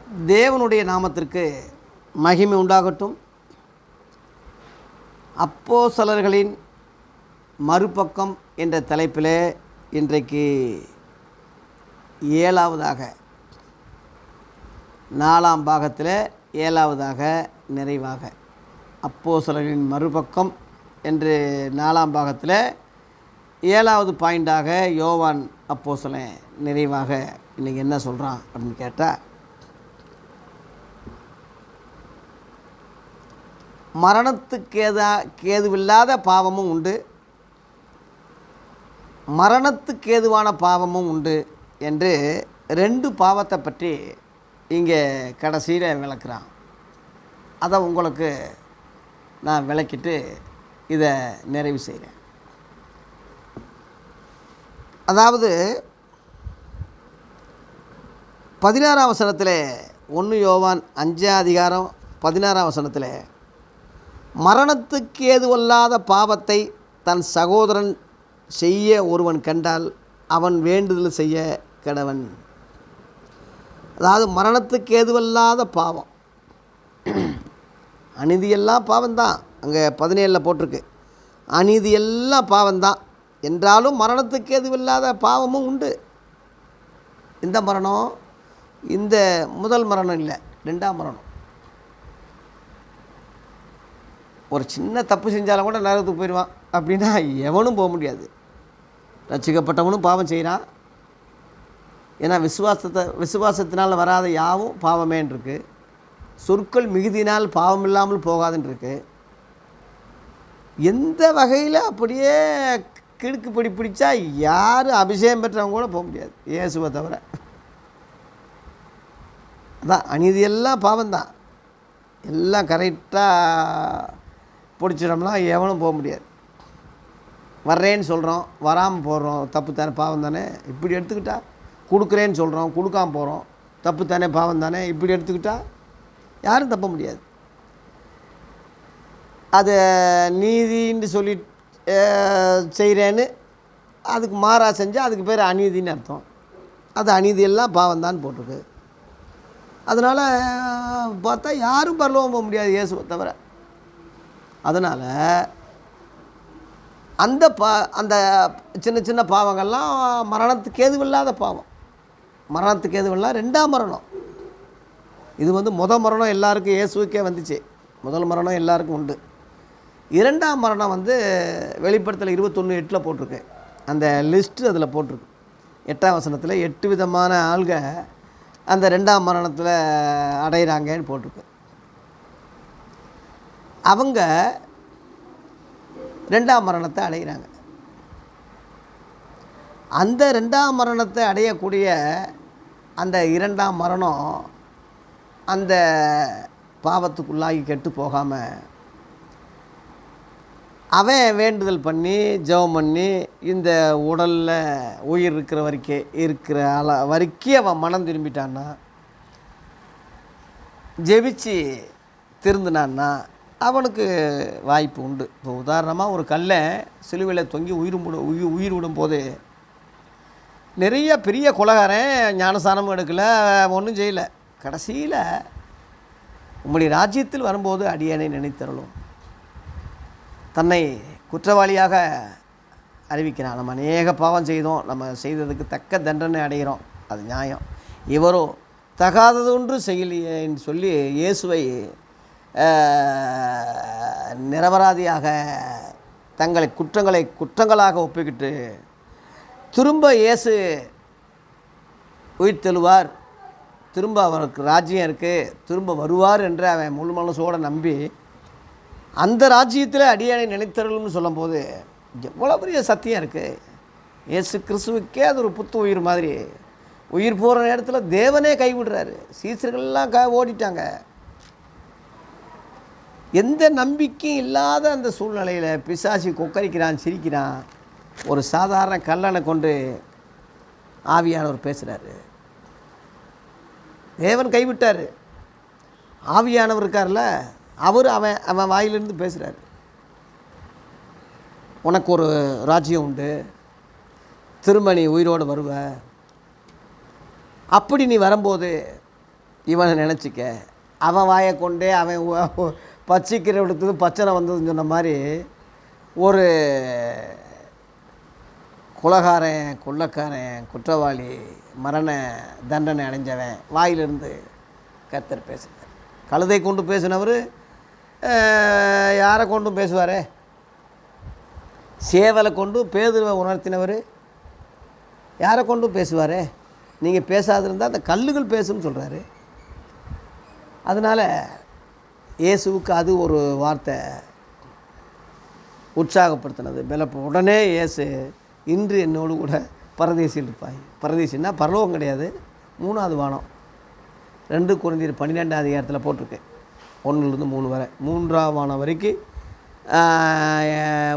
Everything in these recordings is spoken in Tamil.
தேவனுடைய நாமத்திற்கு மகிமை உண்டாகட்டும். அப்போஸ்தலர்களின் மறுபக்கம் என்ற தலைப்பிலே இன்றைக்கு 7வதாக 4ஆம் பாகத்தில் 7வதாக நிறைவாக அப்போஸ்தலர்களின் மறுபக்கம் என்று 4ஆம் பாகத்தில் 7வது பாயிண்டாக யோவான் அப்போஸ்தலன் நிறைவாக இன்றைக்கி என்ன சொல்கிறான் அப்படின்னு கேட்டால், மரணத்துக்கேதுவில்லாத பாவமும் உண்டு, மரணத்துக்கேதுவான பாவமும் உண்டு என்று 2 பாவத்தை பற்றி இங்கே கடைசியில் விளக்குறான். அதை உங்களுக்கு நான் விளக்கிட்டு இதை நிறைவு செய்கிறேன். அதாவது 16ஆம் வசனத்தில் 1 யோவான் 5ஆம் அதிகாரம் 16ஆம் வசனத்தில், மரணத்துக்கு ஏதுவல்லாத பாவத்தை தன் சகோதரன் செய்ய ஒருவன் கண்டால் அவன் வேண்டுதல் செய்ய கடவன். அதாவது மரணத்துக்கு ஏதுவல்லாத பாவம், அநீதியெல்லாம் பாவம்தான். அங்கே 17 போட்டிருக்கு, அநீதியெல்லாம் பாவம்தான் என்றாலும் மரணத்துக்கு ஏதுவில்லாத பாவமும் உண்டு. இந்த மரணம் இந்த முதல் மரணம் இல்லை, 2ஆம் மரணம். ஒரு சின்ன தப்பு செஞ்சாலும் கூட நரகத்துக்கு போயிடுவான் அப்படின்னா எவனும் போக முடியாது. ரட்சிக்கப்பட்டவனும் பாவம் செய்கிறான். ஏன்னா விசுவாசத்தினால் வராத யாவும் பாவமேன்னு இருக்கு. சொற்கள் மிகுதினால் பாவம் இல்லாமல் போகாதுன்னு இருக்கு. எந்த வகையில் அப்படியே கிடுக்கு பிடிச்சா யார் அபிஷேகம் பெற்றவங்க கூட போக முடியாது, இயேசுவை தவிர. அதான் அநீதியெல்லாம் பாவம்தான். எல்லாம் கரெக்டாக பிடிச்சிடம்னா எவனும் போக முடியாது. வர்றேன்னு சொல்கிறோம், வராமல் போடுறோம், தப்பு தானே, பாவம் தானே. இப்படி எடுத்துக்கிட்டா கொடுக்குறேன்னு சொல்கிறோம், கொடுக்காமல் போகிறோம், தப்பு தானே, பாவம் தானே. இப்படி எடுத்துக்கிட்டால் யாரும் தப்ப முடியாது. அதை நீதின்னு சொல்லி செய்கிறேன்னு அதுக்கு மாறாக செஞ்சால் அதுக்கு பேர் அநீதின்னு அர்த்தம். அது அநீதியெல்லாம் பாவம்தான் போட்டிருக்கு. அதனால் பார்த்தா யாரும் பரலோகம் போக முடியாது இயேசுவை தவிர. அதனால் அந்த சின்ன சின்ன பாவங்கள்லாம் மரணத்துக்கு ஏதுவில்லாத பாவம். மரணத்துக்கு ஏதுவில்லாம் 2ஆம் மரணம். இது முதல் மரணம் எல்லாருக்கும் இயேசுக்கே வந்துச்சு. முதல் மரணம் எல்லாருக்கும் உண்டு. 2ஆம் மரணம் வெளிப்படுத்தல் 21:8 போட்டிருக்கு. அந்த லிஸ்ட்டு அதில் போட்டிருக்கு. 8ஆம் வசனத்தில் 8 விதமான ஆள்க அந்த 2ஆம் மரணத்தில் அடைகிறாங்கன்னு போட்டிருக்கு. அவங்க 2ஆம் மரணத்தை அடைகிறாங்க. அந்த 2ஆம் மரணத்தை அடையக்கூடிய அந்த 2ஆம் மரணம் அந்த பாவத்துக்குள்ளாகி கெட்டு போகாமல் அவன் வேண்டுதல் பண்ணி ஜெபம் பண்ணி இந்த உடலில் உயிர் இருக்கிற வரைக்கும் அவன் மனம் திரும்பிட்டான்னா, ஜெபிச்சு திருந்தினான்னா அவனுக்கு வாய்ப்பு உண்டு. இப்போ உதாரணமாக ஒரு கல்லை சிலுவையில் தொங்கி உயிர் விடும்போது நிறைய பெரிய கொலைகாரன் ஞானஸ்தானமும் எடுக்கலை, ஒன்றும் செய்யலை. கடைசியில் உம்முடைய ராஜ்யத்தில் வரும்போது அடியேனை நினைத்தருளும் தன்னை குற்றவாளியாக அறிவிக்கிறான். நம்ம அநேக பாவம் செய்தோம், நம்ம செய்ததுக்கு தக்க தண்டனை அடைகிறோம், அது நியாயம். இவரோ தகாதது ஒன்று செய்யலையேன்னு சொல்லி இயேசுவை நிரபராதியாக தங்களை குற்றங்களாக ஒப்பிக்கிட்டு திரும்ப இயேசு உயிர் தெழுவார், திரும்ப அவருக்கு ராஜ்யம் இருக்குது, திரும்ப வருவார் என்று அவன் முழு மனசோடு நம்பி அந்த ராஜ்யத்தில் அடியானை நினைத்தருள்னு சொல்லும்போது எவ்வளோ பெரிய சத்தியம் இருக்குது. இயேசு கிறிஸ்துவுக்கே அது ஒரு புத்து உயிர் மாதிரி. உயிர் போகிற நேரத்தில் தேவனே கைவிடுறாரு. சீசர்கள்லாம் ஓடிட்டாங்க. எந்த நம்பிக்கையும் இல்லாத அந்த சூழ்நிலையில் பிசாசி கொக்கரிக்கிறான், சிரிக்கிறான். ஒரு சாதாரண கல்லனை கொண்டு ஆவியானவர் பேசுகிறாரு. தேவன் கைவிட்டார். ஆவியானவர் இருக்கார்ல, அவன் வாயிலிருந்து பேசுகிறார். உனக்கு ஒரு ராஜ்யம் உண்டு, திரும்ப நீ உயிரோடு வருவ. அப்படி நீ வரும்போது இவனை நினச்சிக்க, அவன் வாயை கொண்டே அவன் பச்சைக்கீரை எடுத்தது பச்சனை வந்ததுன்னு சொன்ன மாதிரி ஒரு குலகாரன், கொள்ளக்காரன், குற்றவாளி, மரண தண்டனை அடைஞ்சவன் வாயிலிருந்து கர்த்தர் பேசுகிறார். கழுதை கொண்டு பேசினவர் யாரை கொண்டும் பேசுவார்? சேவலை கொண்டு பேதுருவை உணர்த்தினவர் யாரை கொண்டும் பேசுவார்? நீங்கள் பேசாதிருந்தால் அந்த கல்லுகள் பேசுன்னு சொல்கிறாரு. அதனால் இயேசுவுக்கு அது ஒரு வார்த்தை உற்சாகப்படுத்தினது, பலப்பு. உடனே இயேசு, இன்று என்னோடு கூட பரதேசியில் இருப்பாய். பரதேசின்னா பரலோகம் கிடையாது, 3வது வானம். 2 கொரிந்தியர் 12ஆம் அதிகாரத்தில் போட்டிருக்கு, 1-3 வரை. 3ஆம் வானம் வரைக்கும்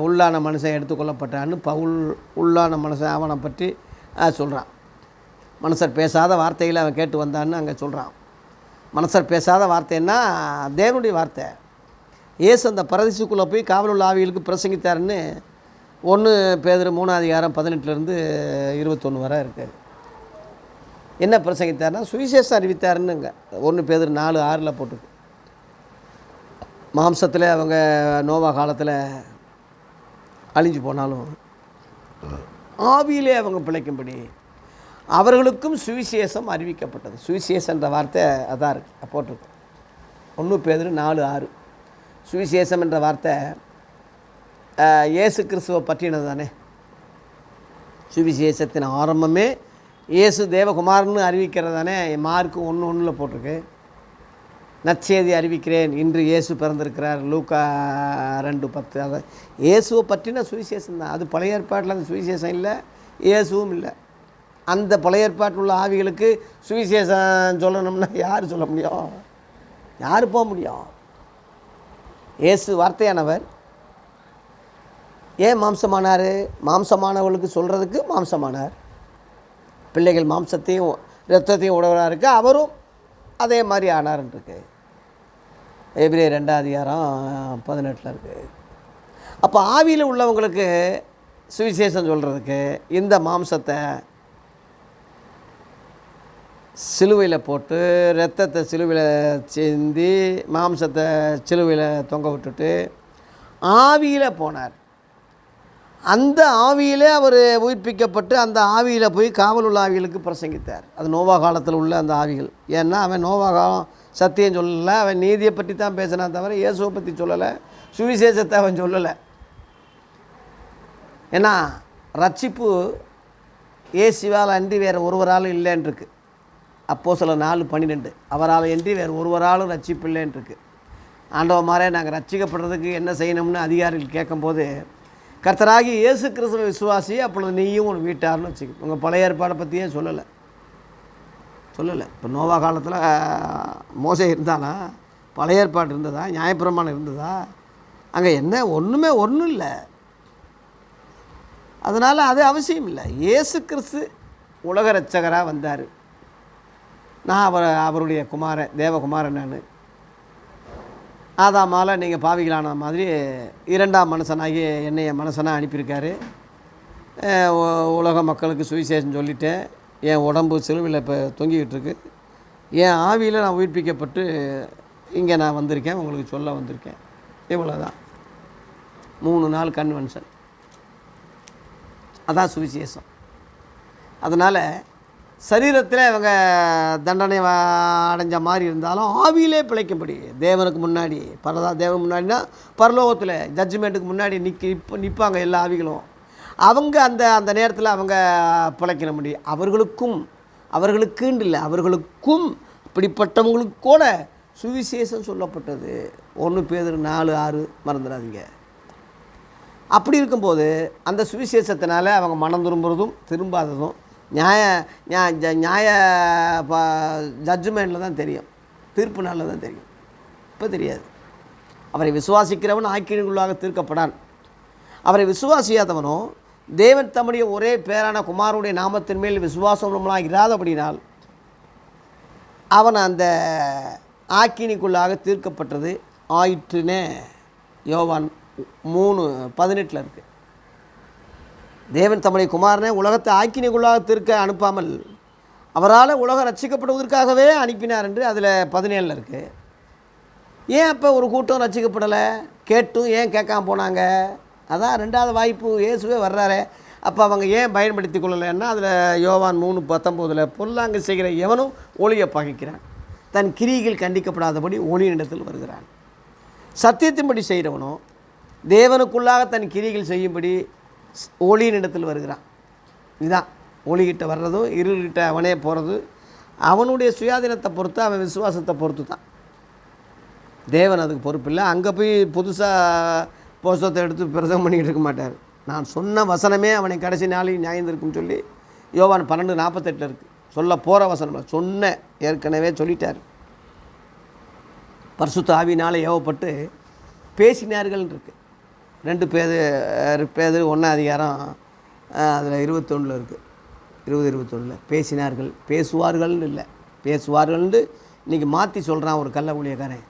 உள்ளான மனுஷன் எடுத்துக்கொள்ளப்பட்டான்னு பவுல் உள்ளான மனுஷன் அவனை பற்றி சொல்கிறான். மனுஷர் பேசாத வார்த்தைகளை அவன் கேட்டு வந்தான்னு அங்கே சொல்கிறான். மனுஷர் பேசாத வார்த்தைன்னா தேவனுடைய வார்த்தை. இயேசு அந்த பரதேசிக்குள்ளே போய் காவல் உள்ள ஆவிகளுக்கு பிரசங்கித்தாருன்னு 1 பேதுரு 3ஆம் அதிகாரம் 18-21 வரை இருக்குது. என்ன பிரசங்கித்தார்னா சுவிசேஷம் அறிவித்தாருன்னுங்க 1 பேதுரு 4:6 போட்டுருக்கு. மாம்சத்தில் அவங்க நோவா காலத்தில் அழிஞ்சு போனாலும் ஆவியிலே அவங்க பிழைக்கும்படி அவர்களுக்கும் சுவிசேஷம் அறிவிக்கப்பட்டது. சுவிசேஷன்ற வார்த்தை அதான் இருக்குது, போட்டிருக்கு 1 பேதுரு 4:6. சுவிசேஷம் என்ற வார்த்தை இயேசு கிறிஸ்துவை பற்றினது தானே. சுவிசேஷத்தின் ஆரம்பமே இயேசு தேவகுமாரன்னு அறிவிக்கிறது தானே. மார்க்கு 1:1 போட்டிருக்கு. நற்செய்தி அறிவிக்கிறேன், இன்று இயேசு பிறந்திருக்கிறார், லூக்கா 2:10. அதை இயேசுவை பற்றின சுவிசேஷம் தான். அது பழைய ஏற்பாட்டில் அந்த சுவிசேஷம் இல்லை, இயேசுவும் இல்லை. அந்த பழைய ஏற்பாட்டில் உள்ள ஆவிகளுக்கு சுவிசேஷம் சொல்லணும்னா யார் சொல்ல முடியும்? யார் போக முடியும்? இயேசு வார்த்தையானவர். ஏன் மாம்சமானார்? மாம்சமானவர்களுக்கு சொல்கிறதுக்கு மாம்சமானார். பிள்ளைகள் மாம்சத்தையும் இரத்தத்தையும் உடவராக இருக்குது, அவரும் அதே மாதிரி ஆனார்ன்ருக்கு. எபிரேயர் 2ஆம் அதிகாரம் 18 இருக்குது. அப்போ ஆவியில் உள்ளவங்களுக்கு சுவிசேஷம் சொல்கிறதுக்கு இந்த மாம்சத்தை சிலுவையில் போட்டு இரத்தத்தை சிலுவையில் சிந்தி மாம்சத்தை சிலுவையில் தொங்க விட்டுட்டு ஆவியில் போனார். அந்த ஆவியில் அவர் உயிர்ப்பிக்கப்பட்டு அந்த ஆவியில் போய் காவல் உள்ள ஆவிகளுக்கு பிரசங்கித்தார். அது நோவா காலத்தில் உள்ள அந்த ஆவிகள். ஏன்னா அவன் நோவா காலம் சத்தியம் சொல்லலை, அவன் நீதியை பற்றி தான் பேசினான் தவிர இயேசுவை பற்றி சொல்லலை, சுவிசேஷத்தை அவன் சொல்லலை. ஏன்னா ரட்சிப்பு இயேசுவால் அன்றி வேறு ஒருவராலும் இல்லைன்னு இருக்கு. அப்போஸ்தலர் 4:12 அவரால் அன்றி வேறு ஒருவராலும் ரட்சிப்பு இல்லைன்னு இருக்கு. ஆண்டவ மாறே நாங்கள் ரட்சிக்கப்படுறதுக்கு என்ன செய்யணும்னு அதிகாரிகள் கேட்கும்போது, கர்த்தராகி இயேசு கிறிஸ்துவை விசுவாசி, அப்பொழுது நீயும் உன் வீட்டார்னு வச்சுக்க. உங்கள் பழைய ஏற்பாடை பற்றியே சொல்லலை. இப்போ நோவா காலத்தில் மோசே இருந்தானா? பழைய ஏற்பாடு இருந்ததா? நியாயப்பிரமாணம் இருந்ததா? அங்கே என்ன ஒன்றும் இல்லை. அதனால் அது அவசியம் இல்லை. இயேசு கிறிஸ்து உலக இரட்சகராக வந்தார். நான் அவருடைய குமாரன், தேவகுமாரன். நான் ஆதாமால் நீங்கள் பாவிகளான மாதிரி 2ஆம் மனுஷனாகி என்னைய மனுஷனாக அனுப்பியிருக்காரு. உலக மக்களுக்கு சுவிசேஷம் சொல்லிட்டேன். என் உடம்பு சிலுவையில் இப்போ தொங்கிக்கிட்டு இருக்கு. என் ஆவியில் நான் உயிர்ப்பிக்கப்பட்டு இங்கே நான் வந்திருக்கேன், உங்களுக்கு சொல்ல வந்திருக்கேன். இவ்வளோதான். 3 நாள் கன்வென்ஷன், அதான் சுவிசேஷம். அதனால் சரீரத்தில் இவங்க தண்டனை அடைஞ்ச மாதிரி இருந்தாலும் ஆவியிலே பிழைக்கும்படி தேவனுக்கு முன்னாடி தேவன் முன்னாடினா பரலோகத்தில் ஜட்ஜ்மெண்ட்டுக்கு முன்னாடி நிற்பாங்க எல்லா ஆவிகளும். அவங்க அந்த நேரத்தில் அவங்க பிழைக்கிற முடியும். அவர்களுக்குன்னு இல்லை, அவர்களுக்கும் இப்படிப்பட்டவங்களுக்கு கூட சுவிசேஷம் சொல்லப்பட்டது. 1 பேதுரு 4:6 மறந்துடாதீங்க. அப்படி இருக்கும்போது அந்த சுவிசேஷத்தினால அவங்க மனம் திரும்புறதும் திரும்பாததும் நியாய ஜட்ஜ்மெண்ட்டில் தான் தெரியும், தீர்ப்பு நாளில் தான் தெரியும். இப்போ தெரியாது. அவரை விசுவாசிக்கிறவன் ஆக்கினைக்குள்ளாக தீர்க்கப்படான். அவரை விசுவாசியாதவனோ தேவன் தம்முடைய ஒரே பேரான குமாரனுடைய நாமத்தின் மேல் விசுவாசமாக இராதபடினால் அவன் அந்த ஆக்கினைக்குள்ளாக தீர்க்கப்பட்டது ஆயிற்றுனே. யோவான் 3:18 இருக்குது. தேவன் தம்முடைய குமாரனை உலகத்தை ஆக்கினைக்குள்ளாக தீர்க்க அனுப்பாமல் அவரால் உலகம் ரட்சிக்கப்படுவதற்காகவே அனுப்பினார் என்று அதில் 17 இருக்குது. ஏன் அப்போ ஒரு கூட்டம் ரட்சிக்கப்படலை? கேட்டும் ஏன் கேட்காம போனாங்க? அதான் 2வது வாய்ப்பு. இயேசுவே வர்றாரே, அப்போ அவங்க ஏன் பயன்படுத்தி கொள்ளலைன்னா அதில் யோவான் 3:19 பொல்லாங்கு செய்கிற எவனும் ஒளியை பகைக்கிறான், தன் கிரிகள் கண்டிக்கப்படாதபடி ஒளியினிடத்தில் வருகிறான். சத்தியத்தின்படி செய்கிறவனும் தேவனுக்குள்ளாக தன் கிரிகள் செய்யும்படி ஒளியினிடத்தில் வருகிறான். இதுதான் ஒளிகிட்ட வர்றதும் இருள்கிட்ட அவனே போகிறது அவனுடைய சுயாதீனத்தை பொறுத்து, அவன் விசுவாசத்தை பொறுத்து தான். தேவன் அதுக்கு பொறுப்பில்லை. அங்கே போய் புதுசாக புஸ்தகத்தை எடுத்து பிரசங்கம் பண்ணிக்கிட்டு இருக்க மாட்டார். நான் சொன்ன வசனமே அவனை கடைசி நாளில் நியாயந்திருக்குன்னு சொல்லி யோவான் 12:48 இருக்குது. சொல்ல போகிற வசனம் சொன்ன ஏற்கனவே சொல்லிட்டார். பரிசுத்த ஆவியினால் ஏவப்பட்டு பேசினார்கள் இருக்குது. 2 பேதுரு 1 அதிகாரம் அதில் 21 இருக்குது. 20-21 பேசினார்கள், பேசுவார்கள்னு இல்லை, பேசுவார்கள்னு இன்றைக்கி மாற்றி சொல்கிறான் ஒரு கள்ள ஊழியக்காரன்.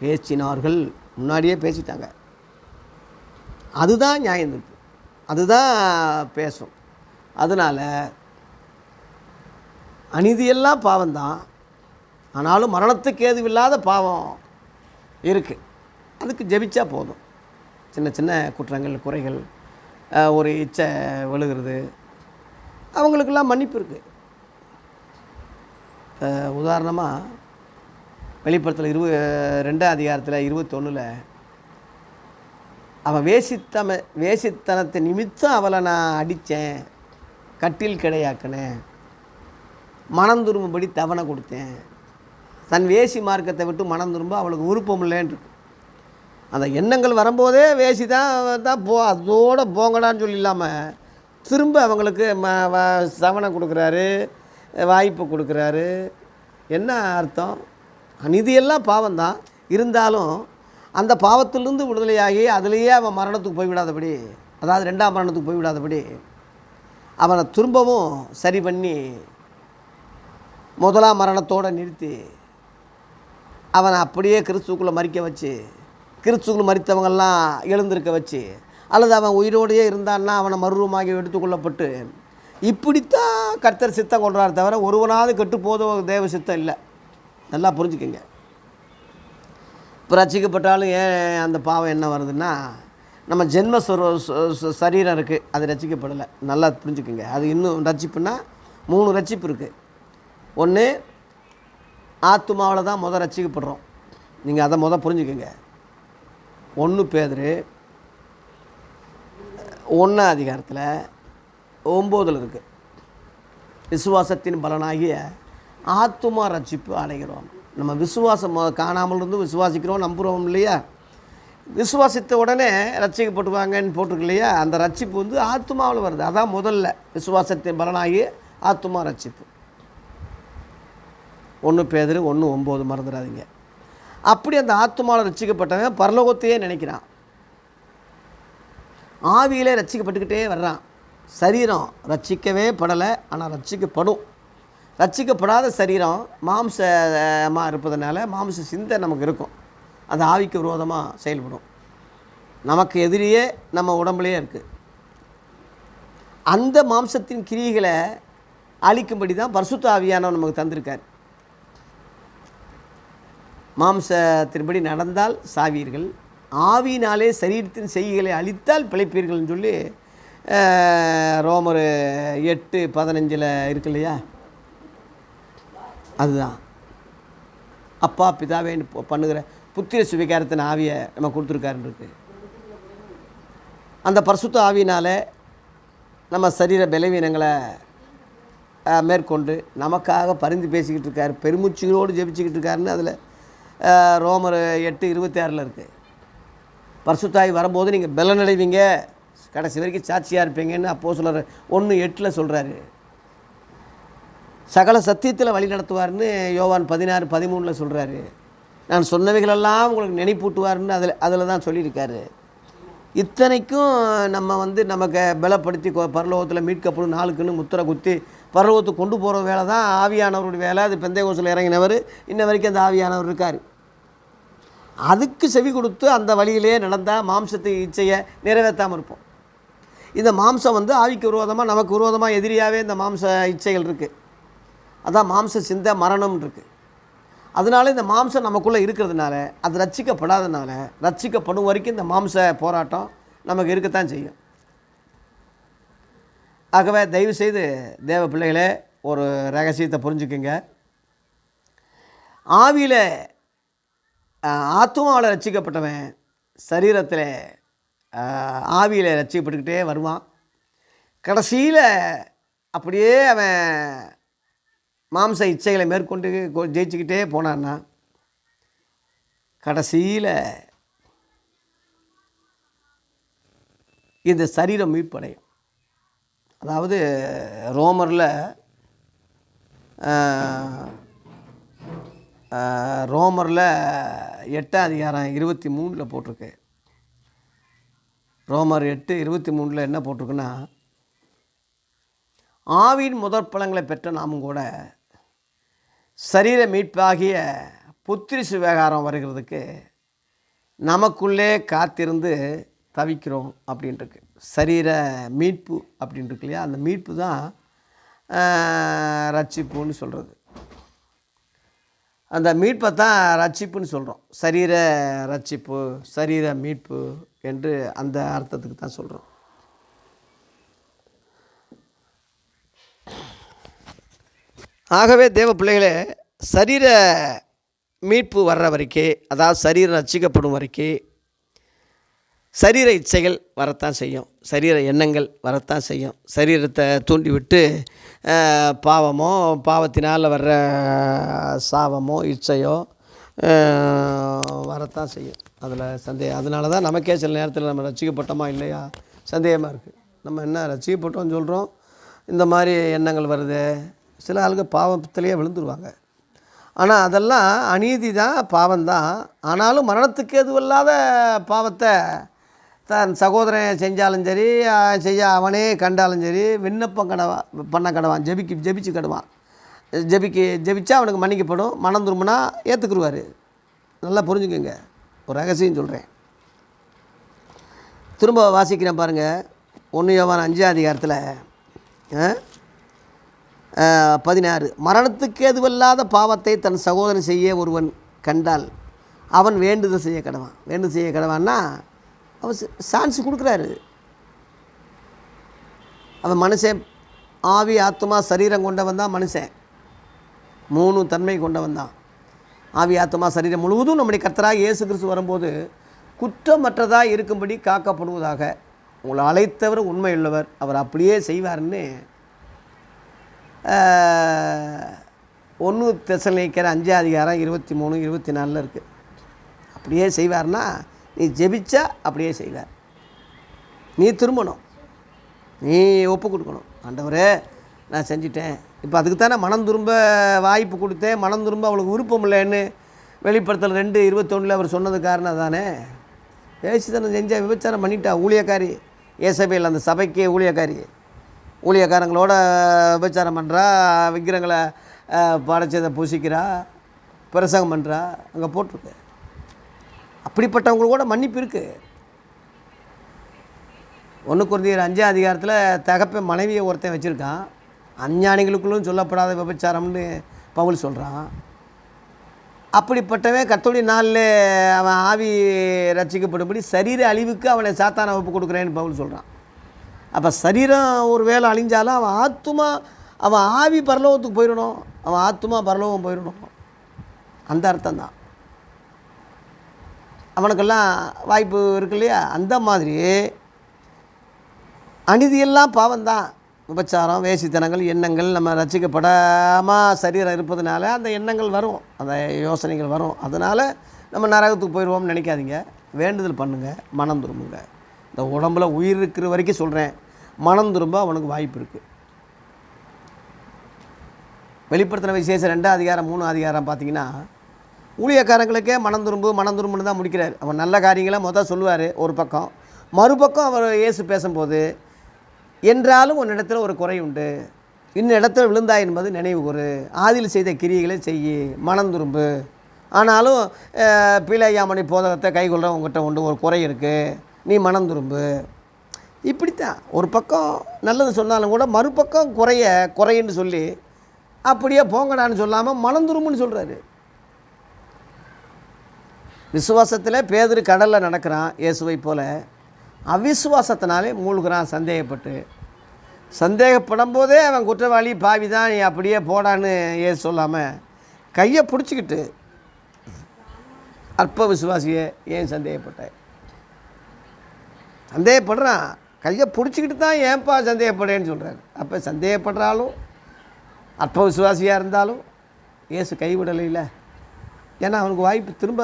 பேசினார்கள், முன்னாடியே பேசிட்டாங்க. அதுதான் நியாயந்திருப்பு, அதுதான் பேசும். அதனால் அநீதியெல்லாம் பாவம்தான், ஆனாலும் மரணத்துக்கு ஏதுவில்லாத பாவம் இருக்குது. அதுக்கு ஜெபிச்சா போதும். சின்ன சின்ன குற்றங்கள், குறைகள், ஒரு இச்சை விழுகிறது, அவங்களுக்கெல்லாம் மன்னிப்பு இருக்குது. உதாரணமாக வெளிப்படுத்தல் 22 அதிகாரத்தில் 21 அவன் வேசித்தனத்தை நிமித்தம் அவளை நான் அடித்தேன், கட்டில் கிடையாக்கினேன், மனம் திரும்பும்படி தவணை கொடுத்தேன். தன் வேசி மார்க்கத்தை விட்டு மனம் திரும்ப அவளுக்கு விருப்பம் இல்லைன்னு. அந்த எண்ணங்கள் வரும்போதே வேசி தான் அதோடு போங்கடான்னு சொல்லி இல்லாமல் திரும்ப அவங்களுக்கு தவணை கொடுக்குறாரு, வாய்ப்பு கொடுக்குறாரு. என்ன அர்த்தம்? அநீதியெல்லாம் பாவம்தான், இருந்தாலும் அந்த பாவத்திலிருந்து விடுதலையாகி அதிலேயே அவன் மரணத்துக்கு போய்விடாதபடி, அதாவது 2ஆம் மரணத்துக்கு போய்விடாதபடி அவனை திரும்பவும் சரி பண்ணி 1ஆம் மரணத்தோடு நிறுத்தி அவனை அப்படியே கிறிஸ்துக்குள்ளே மறிக்க வச்சு, கிறிஸ்துக்குள்ளே மறித்தவங்கள்லாம் எழுந்திருக்க வச்சு, அல்லது அவன் உயிரோடையே இருந்தான்னா அவனை மறுரூபமாகி எடுத்துக்கொள்ளப்பட்டு, இப்படித்தான் கர்த்தர் சித்தம் கொள்கிறார் தவிர ஒருவனாவது கெட்டு போதும் தேவ சித்தம் இல்லை. நல்லா புரிஞ்சுக்கங்க. இப்போ ரட்சிக்கப்பட்டாலும் ஏன் அந்த பாவம் என்ன வருதுன்னா, நம்ம ஜென்ம சரீரம் இருக்குது, அது ரட்சிக்கப்படலை. நல்லா புரிஞ்சுக்கோங்க. அது இன்னும் ரட்சிப்புன்னா 3 ரட்சிப்பு இருக்குது. ஒன்று ஆத்துமாவில் தான் ரட்சிக்கப்படுறோம். நீங்கள் அதை புரிஞ்சுக்கோங்க. 1 பேதுரு 1 அதிகாரத்தில் 9 இருக்குது. விசுவாசத்தின் பலனாகிய ஆத்துமா ரட்சிப்பு அடைகிறோம். நம்ம விசுவாசம் காணாமல் இருந்து விசுவாசிக்கிறோம், நம்புகிறோம் இல்லையா? விசுவாசித்த உடனே ரட்சிக்கப்பட்டுவாங்கன்னு போட்டிருக்கு இல்லையா? அந்த ரட்சிப்பு வந்து ஆத்துமாவில் வருது. அதான் முதல்ல விசுவாசத்தின் பலனாகிய ஆத்துமா ரட்சிப்பு. 1 பேதுரு 1:9 மறந்துடாதீங்க. அப்படி அந்த ஆத்துமாவில் ரட்சிக்கப்பட்டவன் பரலோகத்தையே நினைக்கிறான், ஆவியிலே ரட்சிக்கப்பட்டுக்கிட்டே வர்றான். சரீரம் ரட்சிக்கவே படலை, ஆனால் ரட்சிக்கப்படும். ரட்சிக்கப்படாத சரீரம் மாம்சமாக இருப்பதனால மாம்ச சிந்தை நமக்கு இருக்கும், அது ஆவிக்கு விரோதமாக செயல்படும். நமக்கு எதிரியே நம்ம உடம்புலையே இருக்குது. அந்த மாம்சத்தின் கிரியைகளை அழிக்கும்படி தான் பரிசுத்த ஆவியானவர் நமக்கு தந்திருக்கார். மாம்சத்தின்படி நடந்தால் சாவீர்கள், ஆவியினாலே சரீரத்தின் செய்கைகளை அழித்தால் பிழைப்பீர்கள்னு சொல்லி ரோமர் 8:15 இருக்கு இல்லையா? அதுதான் அப்பா பிதாவே பண்ணுகிற புத்திர சுவிகாரத்தின் ஆவியை நம்ம கொடுத்துருக்காருன்னு இருக்கு. அந்த பரிசுத்த ஆவியினால் நம்ம சரீர பலவீனங்களை மேற்கொண்டு நமக்காக பரிந்து பேசிக்கிட்டு இருக்கார், பெருமூச்சுகளோடு ஜெபிச்சுக்கிட்டு இருக்காருன்னு அதில் ரோமர் 8:26 இருக்குது. பரிசுத்தாவி வரும்போது நீங்கள் பலனடைவீங்க, கடைசி வரைக்கும் சாட்சியாக இருப்பீங்கன்னு அப்போஸ்தலர் 1:8 சொல்கிறாரு. சகல சத்தியத்தில் வழி நடத்துவார்னு யோவான் 16:13 சொல்கிறாரு. நான் சொன்னவைகளெல்லாம் உங்களுக்கு நினைப்பூட்டுவார்னு அதில் தான் சொல்லியிருக்காரு. இத்தனைக்கும் நம்ம நமக்கு பலப்படுத்தி பரலோகத்தில் மீட்கப்படும் நாளுக்குன்னு முத்திரை குத்தி பரலோகத்துக்கு கொண்டு போகிற வேலை தான் ஆவியானவருடைய வேலை. அது பெந்தைகோஸ்தில் இறங்கினவர் இன்ன வரைக்கும் அந்த ஆவியானவர் இருக்கார். அதுக்கு செவி கொடுத்து அந்த வழியிலே நடந்தால் மாம்சத்தை இச்சையை நிறைவேற்றாமல் இருப்போம். இந்த மாம்சம் ஆவிக்கு விரோதமாக நமக்கு விரோதமாக எதிரியாகவே இந்த மாம்ச இச்சைகள் இருக்குது. அதான் மாம்ச சிந்தை மரணம் இருக்குது. அதனால இந்த மாம்சம் நமக்குள்ளே இருக்கிறதுனால, அது ரட்சிக்கப்படாதனால, ரட்சிக்கப்படும் வரைக்கும் இந்த மாம்ச போராட்டம் நமக்கு இருக்கத்தான் செய்யும். ஆகவே தயவுசெய்து தேவ பிள்ளைகளே ஒரு ரகசியத்தை புரிஞ்சுக்குங்க. ஆவியில் ஆத்துமாவில் ரட்சிக்கப்பட்டவன் சரீரத்தில் ஆவியில் ரட்சிக்கப்பட்டுக்கிட்டே வருவான். கடைசியில் அப்படியே அவன் மாம்ச இச்சைகளை மேற்கொண்டு ஜெயிச்சுக்கிட்டே போனான்னா கடைசியில் இந்த சரீரம் மீட்படையும். அதாவது ரோமரில் 8:23 போட்டிருக்கு. ரோமர் 8:23 என்ன போட்டிருக்குன்னா, ஆவியின் முதற் பலன்களை பெற்ற நாமும் கூட சரீர மீட்பாகிய புத்திரி சுவிகாரம் வருகிறதுக்கு நமக்குள்ளே காத்திருந்து தவிக்கிறோம் அப்படின்ட்டுருக்கு. சரீர மீட்பு அப்படின்ட்டுருக்கு இல்லையா, அந்த மீட்பு தான் ரட்சிப்புன்னு சொல்கிறது. அந்த மீட்பை தான் ரட்சிப்புன்னு சொல்கிறோம். சரீர ரட்சிப்பு, சரீர மீட்பு என்று அந்த அர்த்தத்துக்கு தான் சொல்கிறோம். ஆகவே தேவ பிள்ளைகளே, சரீர மீட்பு வர்ற வரைக்கும், அதாவது சரீரம் ரட்சிக்கப்படும் வரைக்கும் சரீர இச்சைகள் வரத்தான் செய்யும், சரீர எண்ணங்கள் வரத்தான் செய்யும். சரீரத்தை தூண்டிவிட்டு பாவமோ, பாவத்தினால் வர்ற சாபமோ, இச்சையோ வரத்தான் செய்யும். அதில் அதனால தான் நமக்கே சில நேரத்தில் நம்ம ரட்சிக்கப்பட்டோமா இல்லையா சந்தேகமாக இருக்குது. நம்ம என்ன ரட்சிக்கப்பட்டோம்னு சொல்கிறோம், இந்த மாதிரி எண்ணங்கள் வருது. சில ஆளுங்க பாவத்திலேயே விழுந்துருவாங்க. ஆனால் அதெல்லாம் அநீதி தான், பாவம்தான். ஆனாலும் மரணத்துக்கு எதுவில்லாத பாவத்தை தன் சகோதரன் செஞ்சாலும் சரி, அவனே கண்டாலும் சரி, விண்ணப்பம் பண்ண கடவான், ஜெபிச்சு கடவான். ஜெபிச்சா அவனுக்கு மன்னிக்கப்படும். மனம் திரும்பினா ஏற்றுக்குருவார். நல்லா புரிஞ்சுக்கோங்க, ஒரு ரகசியம் சொல்கிறேன். திரும்ப வாசிக்கிறேன் பாருங்கள். 1 யோவான் 5:16 மரணத்துக்கு எதுவல்லாத பாவத்தை தன் சகோதரன் செய்ய ஒருவன் கண்டால் அவன் வேண்டுதல் செய்ய கடவான்னா அவன் சான்ஸ் கொடுக்குறாரு. அவன் மனுஷன் ஆவி, ஆத்மா, சரீரம் கொண்டவன் தான் மனுஷன். 3 தன்மை கொண்டவன் தான். ஆவி, ஆத்மா, சரீரம் முழுவதும் நம்முடைய கர்த்தராக இயேசு கிறிஸ்து வரும்போது குற்றமற்றதாக இருக்கும்படி காக்கப்படுவதாக உங்களை அழைத்தவர் உண்மையுள்ளவர், அவர் அப்படியே செய்வார்னு 1 தெசலோனிக்கேயர் 5:23-24 இருக்குது. அப்படியே செய்வார்னா நீ ஜெபிச்சா அப்படியே செய்வார். நீ திரும்பணும், நீ ஒப்பு கொடுக்கணும். ஆண்டவரே நான் செஞ்சிட்டேன், இப்போ அதுக்கு தானே மனம் திரும்ப வாய்ப்பு கொடுத்தேன், மனம் திரும்ப அவளுக்கு விருப்பம் இல்லைன்னு வெளிப்படுத்தல் 2:21 அவர் சொன்னது காரணம் தானே. பேசித்தனம் செஞ்ச விபச்சாரம் பண்ணிட்டா ஊழியக்காரி ஏசபேல், அந்த சபைக்கே ஊழியக்காரங்களோட விபச்சாரம் பண்ணுறா, விக்கிரங்களை படைச்சதை பூசிக்கிறா, பிரசங்கம் பண்ணுறா, அங்கே போட்டிருக்கு. அப்படிப்பட்டவங்க கூட மன்னிப்பு இருக்குது. 1 கொரிந்தியர் 5 தகப்பன் மனைவியை ஒருத்தன் வச்சுருக்கான். அஞ்ஞானிகளுக்குள்ளும் சொல்லப்படாத விபச்சாரம்னு பவுல் சொல்கிறான். அப்படிப்பட்டவன் கர்த்தருடைய நாளில் அவன் ஆவி ரட்சிக்கப்படும்படி சரீர அழிவுக்கு அவனை சாத்தான ஒப்பு கொடுக்குறேன்னு பவுல் சொல்கிறான். அப்போ சரீரம் ஒரு வேளை அழிஞ்சாலும் அவன் ஆவி பரலோகத்துக்கு போயிடணும், அவன் ஆத்மா பரலோகம் போயிடணும். அந்த அர்த்தம் தான். அவனுக்கெல்லாம் வாய்ப்பு இருக்கு இல்லையா. அந்த மாதிரி அநீதியெல்லாம் பாவம்தான். விபச்சாரம், வேசித்தனங்கள், எண்ணங்கள் நம்ம ரட்சிக்கப்படாமல் சரீரம் இருப்பதுனால அந்த எண்ணங்கள் வரும், அந்த யோசனைகள் வரும். அதனால் நம்ம நரகத்துக்கு போயிடுவோம்னு நினைக்காதீங்க. வேண்டுதல் பண்ணுங்கள், மனம் திரும்புங்க. இந்த உடம்பில் உயிர் இருக்கிற வரைக்கும் சொல்கிறேன், மனம் திரும்ப அவனுக்கு வாய்ப்பு இருக்குது. வெளிப்படுத்தின விசேஷம் 2 பார்த்திங்கன்னா ஊழியக்காரங்களுக்கே மனம் திரும்புன்னு தான் முடிக்கிறார். அவன் நல்ல காரியங்களை சொல்லுவார் ஒரு பக்கம், மறுபக்கம் அவர் இயேசு பேசும்போது என்றாலும் உன்னிடத்தில் ஒரு குறை உண்டு, இன்னிடத்தில் விழுந்தாய் என்பது நினைவு கூறு, ஆதியில் செய்த கிரியைகளை செய்யி, மனம் திரும்பு. ஆனாலும் பீலையாமணி போதகத்தை கைகொள்கிற உங்கள்கிட்ட உண்டு, ஒரு குறை இருக்குது, நீ மனம் திரும்பு. இப்படித்தான் ஒரு பக்கம் நல்லது சொன்னாலும் கூட மறுபக்கம் குறைன்னு சொல்லி அப்படியே போங்கடான்னு சொல்லாமல் மனம் திரும்புன்னு சொல்கிறாரு. விசுவாசத்தில் பேதுரு கடலில் நடக்கிறான் இயேசுவை போல, அவிசுவாசத்தினாலே மூழ்கிறான் சந்தேகப்பட்டு. சந்தேகப்படும் போதே அவன் குற்றவாளி பாவி தான், நீ அப்படியே போடான்னு ஏசு சொல்லாமல் கையை பிடிச்சிக்கிட்டு, அற்ப விசுவாசியே ஏன் சந்தேகப்பட்ட? சந்தேகப்படுறான், கையை பிடிச்சிக்கிட்டு தான் ஏன்பா சந்தேகப்படேன்னு சொல்கிறார். அப்போ சந்தேகப்படுறாலும் அற்ப விசுவாசியாக இருந்தாலும் ஏசு கைவிடலையில். ஏன்னா அவனுக்கு வாய்ப்பு, திரும்ப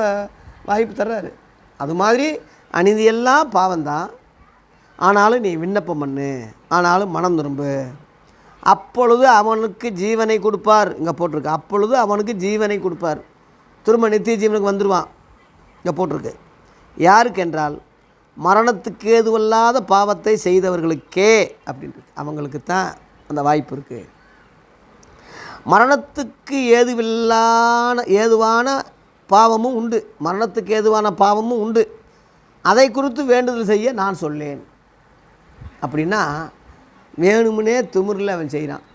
வாய்ப்பு தர்றாரு. அது மாதிரி அநீதியெல்லாம் பாவம்தான், ஆனாலும் நீ விண்ணப்பம் பண்ணு, ஆனாலும் மனம் திரும்பு, அப்பொழுது அவனுக்கு ஜீவனை கொடுப்பார். இங்கே போட்டிருக்கு, அப்பொழுது அவனுக்கு ஜீவனை கொடுப்பார். திரும்ப நித்திய ஜீவனுக்கு வந்துடுவான். இங்கே போட்டிருக்கு. யாருக்கு என்றால் மரணத்துக்கு ஏதுவல்லாத பாவத்தை செய்தவர்களுக்கே அப்படின்ட்டு, அவங்களுக்கு தான் அந்த வாய்ப்பு இருக்குது. மரணத்துக்கு ஏதுவான பாவமும் உண்டு, மரணத்துக்கு ஏதுவான பாவமும் உண்டு, அதை குறித்து வேண்டுதல் செய்ய நான் சொல்லேன். அப்படின்னா வேணுமுனே திமிரில் அவன் செய்கிறான்,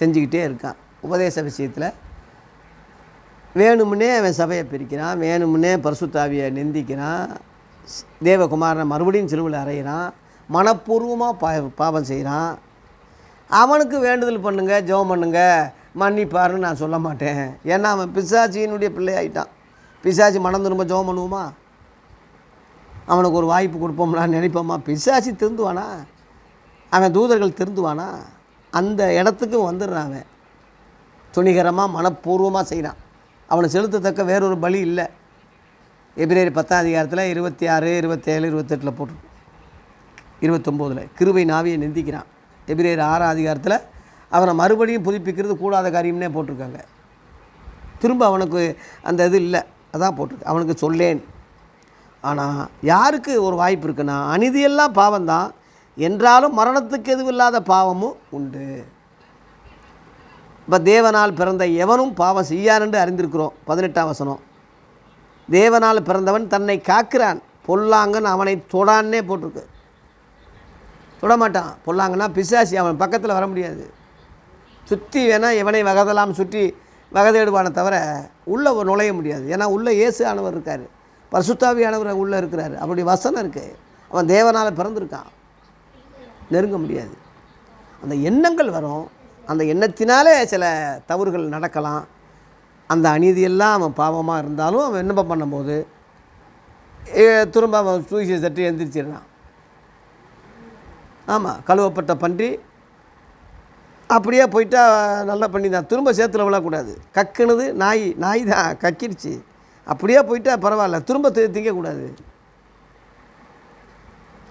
செஞ்சுக்கிட்டே இருக்கான். உபதேச விஷயத்தில் வேணுமுனே அவன் சபையை பிரிக்கிறான், வேணுமுனே பரிசுத்தாவியை நிந்திக்கிறான், தேவகுமாரனை மறுபடியும் சிலுவையில் அறையிறான், மனப்பூர்வமாக பாவம் செய்கிறான். அவனுக்கு வேண்டுதல் பண்ணுங்க, ஜெபம் பண்ணுங்க, மன்னிப்பாருன்னு நான் சொல்ல மாட்டேன். ஏன்னா அவன் பிசாசியினுடைய பிள்ளை ஆகிட்டான். பிசாசி மனம் திரும்ப ஜெபம் பண்ணுவோமா? அவனுக்கு ஒரு வாய்ப்பு கொடுப்போம்லான்னு நினைப்போமா? பிசாசி திருந்துவானா? அவன் தூதர்கள் திருந்துவானா? அந்த இடத்துக்கு வந்துடுறான். அவன் துணிகரமாக மனப்பூர்வமாக செய்கிறான். அவனை செலுத்தத்தக்க வேறொரு பலி இல்லை. எபிரேயர் 10ஆம் அதிகாரத்தில் 26, 27, 28 போட்டு 29 கிருபை நாவியை நிந்திக்கிறான். எபிரேயர் 6ஆம் அதிகாரத்தில் அவனை மறுபடியும் புதுப்பிக்கிறது கூடாத காரியம்னே போட்டிருக்காங்க. திரும்ப அவனுக்கு அந்த இது இல்லை, அதான் போட்டிருக்கு. அவனுக்கு சொல்லேன். ஆனால் யாருக்கு ஒரு வாய்ப்பு இருக்குன்னா, அநீதியெல்லாம் பாவம்தான், என்றாலும் மரணத்துக்கு எதுவில்லாத பாவமும் உண்டு. இப்போ தேவனால் பிறந்த எவனும் பாவம் செய்யார் என்று அறிந்திருக்கிறோம். 18ஆம் வசனம், தேவனால் பிறந்தவன் தன்னை காக்கிறான், பொல்லாங்கன் அவனை தொடான்னே போட்டிருக்கு. தொடமாட்டான். பொல்லாங்கன்னா பிசாசி, அவன் பக்கத்தில் வர முடியாது. சுற்றி வேணால் எவனை வகதலாம் சுற்றி வகதேடுவான தவிர உள்ளே நுழைய முடியாது. ஏன்னா உள்ளே இயேசு ஆனவர் இருக்கார், பரிசுத்தாவியானவர் உள்ளே இருக்கிறார், அப்படி வசனம் இருக்குது. அவன் தேவனால் பிறந்திருக்கான், நெருங்க முடியாது. அந்த எண்ணங்கள் வரும், அந்த எண்ணத்தினாலே சில தவறுகள் நடக்கலாம். அந்த அநீதியெல்லாம் அவன் பாவமாக இருந்தாலும் அவன் விண்ணப்பம் பண்ணும்போது திரும்ப அவன் தூசி சட்டி எந்திரிச்சிடுறான். ஆமாம், கழுவப்பட்ட பன்றி அப்படியே போயிட்டா நல்லா பண்ணி தான், திரும்ப சேத்துல விழக்கூடாது. கக்குனது நாய் தான் கக்கிடுச்சு, அப்படியே போயிட்டா பரவாயில்ல, திரும்ப திங்கக்கூடாது.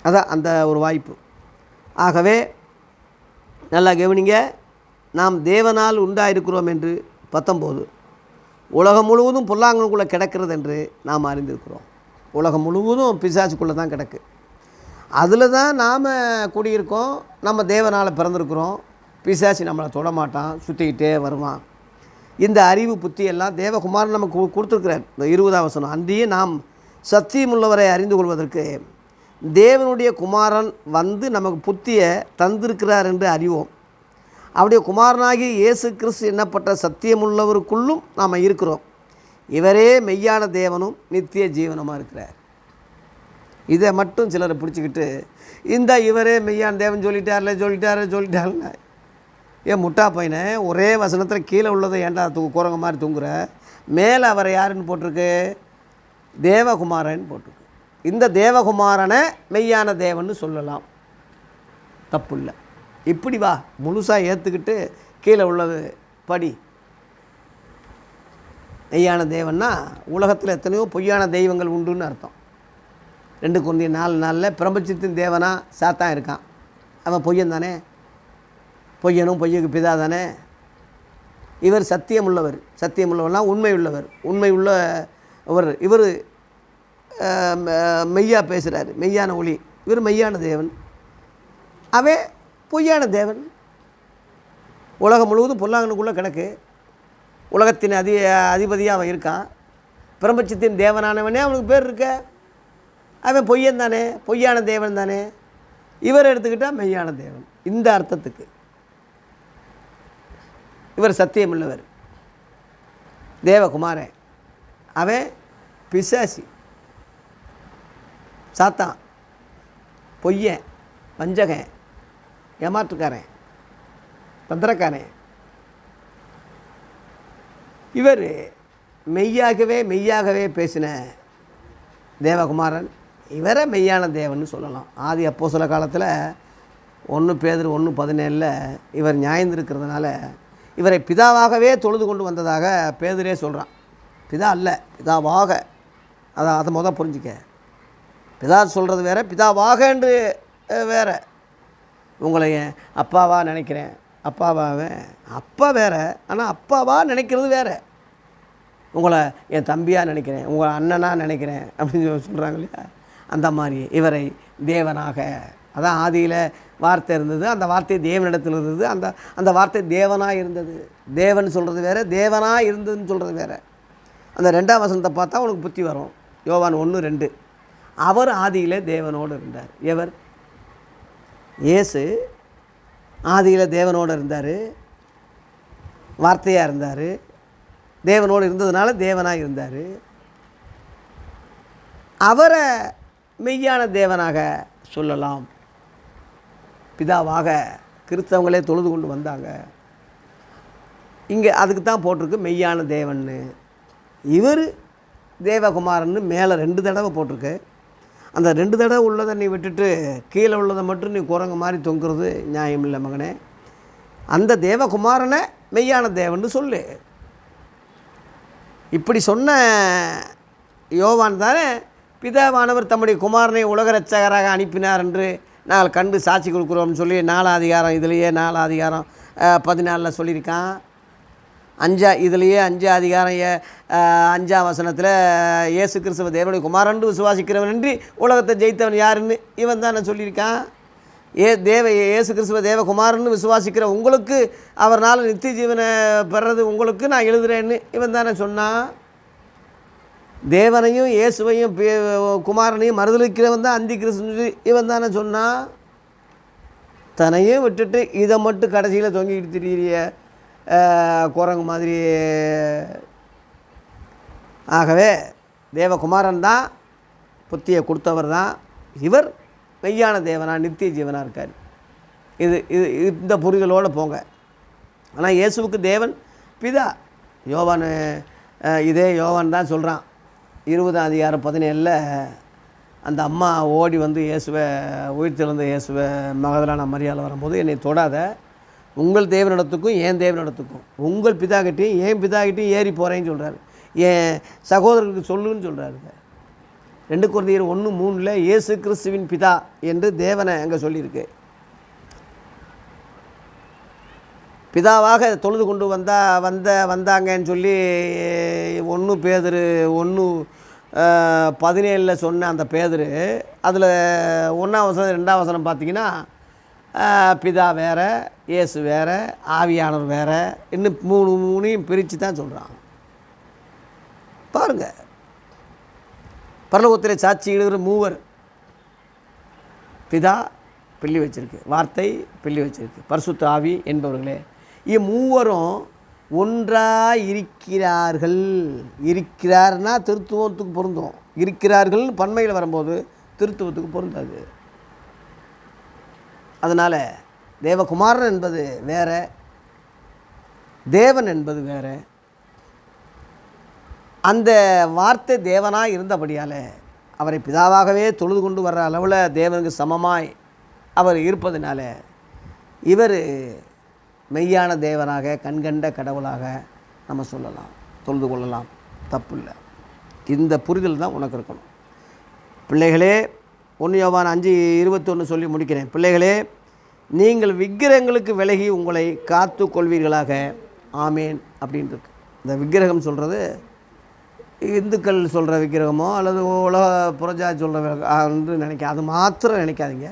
அதான் அந்த ஒரு வாய்ப்பு. ஆகவே நல்லா கவனிங்க, நாம் தேவனால் உண்டாயிருக்கிறோம் என்று 19, உலகம் முழுவதும் பொல்லாங்கனுக்குள்ளே கிடக்கிறது என்று நாம் அறிந்திருக்கிறோம். உலகம் முழுவதும் பிசாசுக்குள்ளே தான் கிடக்கு. அதில் தான் நாம் குடியிருக்கோம். நம்ம தேவனால் பிறந்திருக்கிறோம். பிசாசி நம்மளை தொடமாட்டான், சுற்றிக்கிட்டே வருவான். இந்த அறிவு புத்தியெல்லாம் தேவகுமாரன் நமக்கு கொடுத்துருக்கிறார். இந்த 20ஆம் வசனம், அன்றையே நாம் சத்தியமுள்ளவரை அறிந்து கொள்வதற்கு தேவனுடைய குமாரன் வந்து நமக்கு புத்தியை தந்திருக்கிறார் என்று அறிவோம். அவருடைய குமாரனாகி இயேசு கிறிஸ்து என்னப்பட்ட சத்தியமுள்ளவருக்குள்ளும் நாம் இருக்கிறோம். இவரே மெய்யான தேவனும் நித்திய ஜீவனமாக இருக்கிறார். இதை மட்டும் சிலரை பிடிச்சிக்கிட்டு இந்த இவரே மெய்யான தேவன் சொல்லிட்டாருன்னா, ஏன் முட்டா பையனை ஒரே வசனத்தில் கீழே உள்ளதை ஏண்டா குரங்க மாதிரி தூங்குற? மேலே அவரை யாருன்னு போட்டிருக்கு? தேவகுமாரன் போட்டிருக்கு. இந்த தேவகுமாரனை மெய்யான தேவன்னு சொல்லலாம், தப்பு இல்லை. இப்படி வா, முழுசாக ஏற்றுக்கிட்டு கீழே உள்ளது படி. மெய்யான தேவன்னா உலகத்தில் எத்தனையோ பொய்யான தெய்வங்கள் உண்டுன்னு அர்த்தம். 2 Corinthians 4:4 பிரபஞ்சத்தின் தேவனா சாத்தான் இருக்கான். அவன் பொய்யன் தானே, பொய்யனும் பொய்யுக்கு பிதா தானே. இவர் சத்தியமுள்ளவர், சத்தியமுள்ளவர்லாம் உண்மை உள்ளவர், உண்மை உள்ளவர். இவர் மெய்யா பேசுகிறார், மெய்யான ஒளி. இவர் மெய்யான தேவன், அவன் பொய்யான தேவன். உலகம் முழுவதும் பொல்லாங்கனுக்குள்ளே கிடக்கு. உலகத்தின் அதிபதியாக அவன் இருக்கான். பிரபஞ்சத்தின் தேவனானவனே அவனுக்கு பேர் இருக்க. அவன் பொய்யன் தானே, பொய்யான தேவன் தானே. இவர் எடுத்துக்கிட்டால் மெய்யான தேவன். இந்த அர்த்தத்துக்கு இவர் சத்தியமுள்ளவர், தேவகுமாரன். அவன் பிசாசி, சாத்தான், பொய்யன், வஞ்சகன், ஏமாற்றுக்காரன், தந்திரக்காரன். இவர் மெய்யாகவே பேசின தேவகுமாரன். இவரை மெய்யான தேவன்னு சொல்லலாம். ஆதி அப்போஸ்தல காலத்தில் 1 பேதுரு 1:17 இவர் நியாயந்திருக்கிறதுனால இவரை பிதாவாகவே தொழுது கொண்டு வந்ததாக பேதுரே சொல்கிறான். பிதா அல்ல, பிதாவாக. அதை புரிஞ்சிக்க. பிதா சொல்கிறது வேறு, பிதாவாகன்று வேறு. உங்களை அப்பாவா நினைக்கிறேன், அப்பாவாவே, அப்பா வேறு, ஆனால் அப்பாவா நினைக்கிறது வேறு. உங்களை என் தம்பியாக நினைக்கிறேன், உங்களை அண்ணனாக நினைக்கிறேன் அப்படின்னு சொல்கிறாங்க இல்லையா? அந்த மாதிரி இவரை தேவனாக, அதான் ஆதியில் வார்த்தை இருந்தது, அந்த வார்த்தை தேவனிடத்தில் இருந்தது, அந்த வார்த்தை தேவனாக இருந்தது. தேவன் சொல்கிறது வேறு, தேவனாக இருந்ததுன்னு சொல்கிறது வேறு. அந்த 2ஆம் வசனத்தை பார்த்தா உனக்கு புத்தி வரும். யோவான் 1:2. அவர் ஆதியில் தேவனோடு இருந்தார். எவர்? இயேசு ஆதியில் தேவனோடு இருந்தார், வார்த்தையாக இருந்தார், தேவனோடு இருந்ததுனால தேவனாக இருந்தார். அவரை மெய்யான தேவனாக சொல்லலாம். பிதாவாக கிறிஸ்தவங்களே தொழுது கொண்டு வந்தாங்க. இங்கே அதுக்கு தான் போட்டிருக்கு மெய்யான தேவன்னு. இவர் தேவகுமாரன்னு மேலே 2 தடவை போட்டிருக்கு. அந்த 2 தடவை உள்ளதை நீ விட்டுட்டு கீழே உள்ளதை மட்டும் நீ குரங்கு மாதிரி தொங்குறது நியாயம் இல்லை மகனே. அந்த தேவகுமாரனை மெய்யான தேவன்னு சொல்லு. இப்படி சொன்ன யோவான் தானே பிதாவானவர் தம்முடைய குமாரனை உலக இரட்சகராக அனுப்பினார் என்று நாங்கள் கண்டு சாட்சி கொடுக்குறோம்னு சொல்லி 4ஆம் அதிகாரம் இதுலேயே 4ஆம் அதிகாரம் 14 சொல்லியிருக்கான். இதுலேயே 5ஆம் அதிகாரம் 5ஆம் வசனத்தில் இயேசு கிறிஸ்துவ தேவனுடைய குமாரன் விசுவாசிக்கிறவன் என்று உலகத்தை ஜெயித்தவன் யாருன்னு இவன் தான் நான் சொல்லியிருக்கான். இயேசு கிறிஸ்துவ தேவகுமாரன்னு விசுவாசிக்கிற உங்களுக்கு அவர்னால் நித்திய ஜீவனை பெறது உங்களுக்கு நான் எழுதுகிறேன்னு இவன் தானே சொன்னான். தேவனையும் இயேசுவையும் குமாரனையும் மறுதலிக்கிறவன் தான் அந்தி கிறிஸ்து இவன் தானே சொன்னான். தன்னையும் விட்டுட்டு இதை மட்டும் கடைசியில் தொங்கிக்கிட்டு திரியிறிய குரங்கு மாதிரி. ஆகவே தேவகுமாரன் தான் புத்தியை கொடுத்தவர் தான். இவர் மெய்யான தேவனாக நித்திய ஜீவனாக இருக்கார். இந்த புரிதலோடு போங்க. ஆனால் இயேசுவுக்கு தேவன் பிதா. யோவான் தான் சொல்கிறான் 20ஆம் அதிகாரம் 17 அந்த அம்மா ஓடி வந்து இயேசுவை உயிர்த்தெழுந்த இயேசுவை மகதலான மரியாதை வரும்போது என்னை தொடாத, உங்கள் தேவனிடத்துக்கும் என் தேவனிடத்துக்கும் உங்கள் பிதாக்கிட்டையும் என் பிதாக்கிட்டையும் ஏறி போகிறேன்னு சொல்கிறாரு. என் சகோதரருக்கு சொல்லுன்னு சொல்கிறாரு. 2 கொரிந்தியர் 1:3 இயேசு கிறிஸ்துவின் பிதா என்று தேவனை அங்கே சொல்லியிருக்கு. பிதாவாக தொழுது கொண்டு வந்தாங்கன்னு சொல்லி 1 பேதுரு 1:17 சொன்ன அந்த பேதுரு அதில் 1ஆம் வசனம் 2ஆம் வசனம் பார்த்தீங்கன்னா பிதா வேறு, இயேசு வேறு, ஆவியானவர் வேறு, இன்னும் 3 பிரித்து தான் சொல்கிறான். பாருங்கள், பரலோகத்தில் சாட்சி இடுகிற 3 பிதா பிள்ளி வச்சிருக்கு, வார்த்தை பிள்ளி வச்சிருக்கு, பரிசுத்த ஆவி என்பவர்களே. 3 ஒன்றாக இருக்கிறார்கள். இருக்கிறார்னா திருத்துவத்துக்கு பொருந்தும். இருக்கிறார்கள் பன்மையில் வரும்போது திருத்துவத்துக்கு பொருந்தாது. அதனால் தேவகுமாரன் என்பது வேறு, தேவன் என்பது வேறு. அந்த வார்த்தை தேவனாக இருந்தபடியால் அவரை பிதாவாகவே தொழுது கொண்டு வர்ற அளவில் தேவனுக்கு சமமாய் அவர் இருப்பதனால இவர் மெய்யான தேவனாக கண்கண்ட கடவுளாக நம்ம சொல்லலாம், தொழுது கொள்ளலாம், தப்பு இல்லை. இந்த புரிதல் தான் உனக்கு இருக்கணும். பிள்ளைகளே, 1 யோவான் 5:21 சொல்லி முடிக்கிறேன். பிள்ளைகளே, நீங்கள் விக்கிரகங்களுக்கு விலகி உங்களை காத்து கொள்வீர்களாக. ஆமேன் அப்படின்ட்டு. இந்த விக்கிரகம் சொல்கிறது இந்துக்கள் சொல்கிற விக்கிரகமோ அல்லது உலக புறஜா சொல்கிற என்று அது மாத்திரம் நினைக்காதீங்க.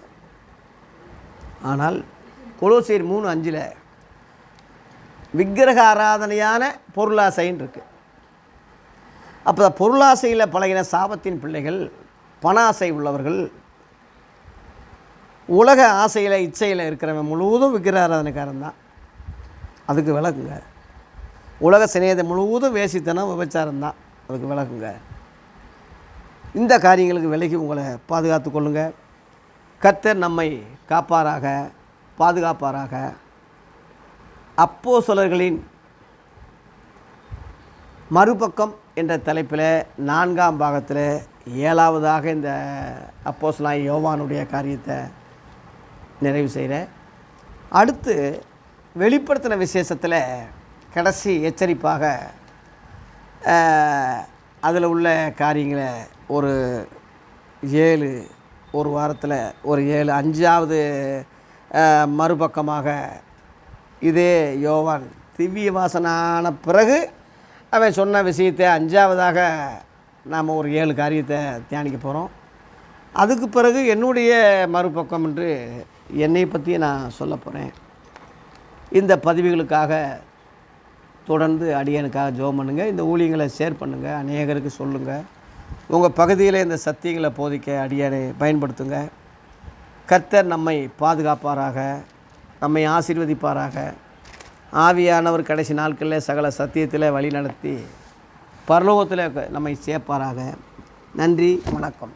ஆனால் கொலோசியர் 3:5 விக்கிரக ஆராதனையான பொருளாசைன்னு இருக்குது. அப்போ பொருளாசையில் பழகின சாபத்தின் பிள்ளைகள், பண ஆசை உள்ளவர்கள், உலக ஆசையில் இச்சையில் இருக்கிறவன் முழுவதும் விக்கிரக ஆராதனைக்காரன் தான். அதுக்கு விளக்குங்க. உலக சிநேகிதம் முழுவதும் வேசித்தனம் விபச்சாரம் தான். அதுக்கு விலகுங்க. இந்த காரியங்களுக்கு விலகி உங்களை பாதுகாத்து கொள்ளுங்க. கர்த்தர் நம்மை காப்பாராக, பாதுகாப்பாராக. அப்போஸ்தலர்களின் மறுபக்கம் என்ற தலைப்பில் 4ஆம் பாகத்தில் 7வதாக இந்த அப்போஸ்தலனாகிய யோவானுடைய காரியத்தை நிறைவு செய்கிறேன். அடுத்து வெளிப்படுத்தின விசேஷத்தில் கடைசி எச்சரிப்பாக அதில் உள்ள காரியங்களை ஒரு 7 ஒரு வாரத்தில் ஒரு 7 5வது மறுபக்கமாக இதே யோவான் திவ்ய வாசனான பிறகு அவன் சொன்ன விஷயத்தை 5வதாக நாம் ஒரு 7 காரியத்தை தியானிக்க போகிறோம். அதுக்கு பிறகு என்னுடைய மறுபக்கம் என்று என்னை பற்றி நான் சொல்ல போகிறேன். இந்த பதிவுகளுக்காக தொடர்ந்து அடியனுக்காக ஜெபம் பண்ணுங்கள். இந்த ஊழியங்களை ஷேர் பண்ணுங்கள், அநேகருக்கு சொல்லுங்கள். உங்கள் பகுதியில் இந்த சத்தியங்களை போதிக்க அடியனை பயன்படுத்துங்க. கர்த்தர் நம்மை பாதுகாப்பாராக, நம்மை ஆசீர்வதிப்பாராக. ஆவியானவர் கடைசி நாட்களில் சகல சத்தியத்தில் வழி நடத்தி பரலோகத்தில் நம்மை சேர்ப்பாராக. நன்றி, வணக்கம்.